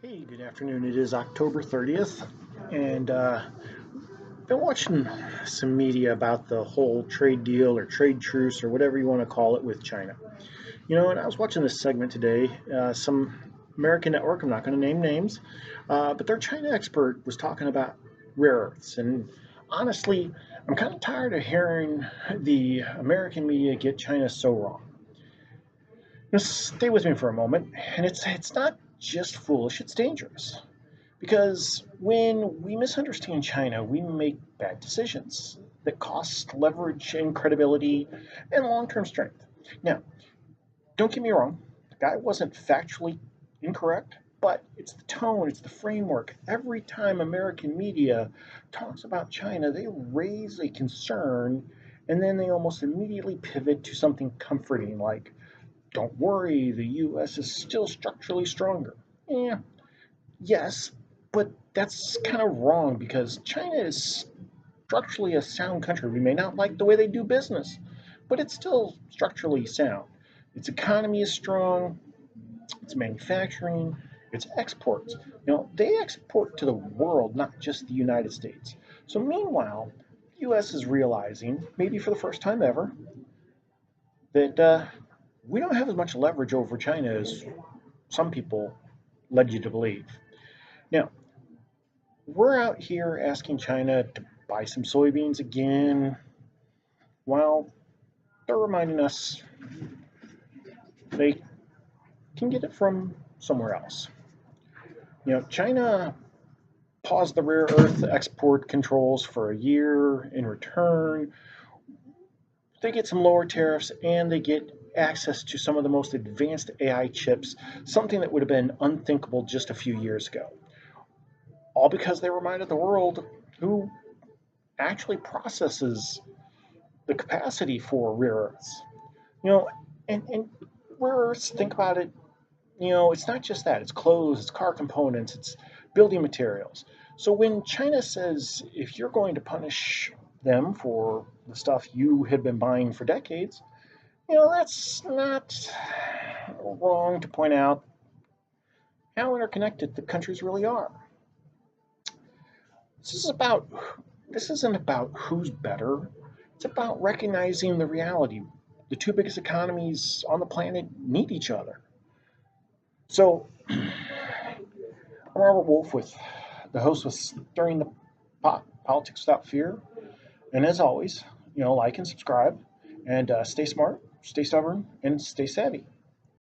Hey, good afternoon. It is October 30th, and been watching some media about the whole trade deal or trade truce or whatever you want to call it with China. And I was watching this segment today. Some American network, I'm not going to name names, but their China expert was talking about rare earths. And honestly, I'm kind of tired of hearing the American media get China so wrong. Stay with me for a moment, and it's not just foolish; it's dangerous. Because when we misunderstand China, we make bad decisions that cost leverage and credibility and long term strength. Now, don't get me wrong, the guy wasn't factually incorrect, but it's the tone, it's the framework. Every time American media talks about China, they raise a concern and then they almost immediately pivot to something comforting like, don't worry, the US is still structurally stronger. Yeah, yes, but that's kind of wrong because China is structurally a sound country. We may not like the way they do business, but it's still structurally sound. Its economy is strong, its manufacturing, its exports. They export to the world, not just the United States. So meanwhile, the US is realizing, maybe for the first time ever, that we don't have as much leverage over China as some people led you to believe. Now, we're out here asking China to buy some soybeans again, while they're reminding us they can get it from somewhere else. China paused the rare earth export controls for a year. In return, they get some lower tariffs and they get access to some of the most advanced AI chips, something that would have been unthinkable just a few years ago. All because they reminded the world who actually processes the capacity for rare earths. You know, and rare earths, think about it, it's not just that. It's clothes, it's car components, it's building materials. So when China says if you're going to punish them for the stuff you have been buying for decades, that's not wrong to point out how interconnected the countries really are. This is about this isn't about who's better. It's about recognizing the reality. The two biggest economies on the planet need each other. So I'm Robert Wolf with the host with Stirring the Pot, Politics Without Fear. And as always, like and subscribe and stay smart, stay stubborn, and stay savvy.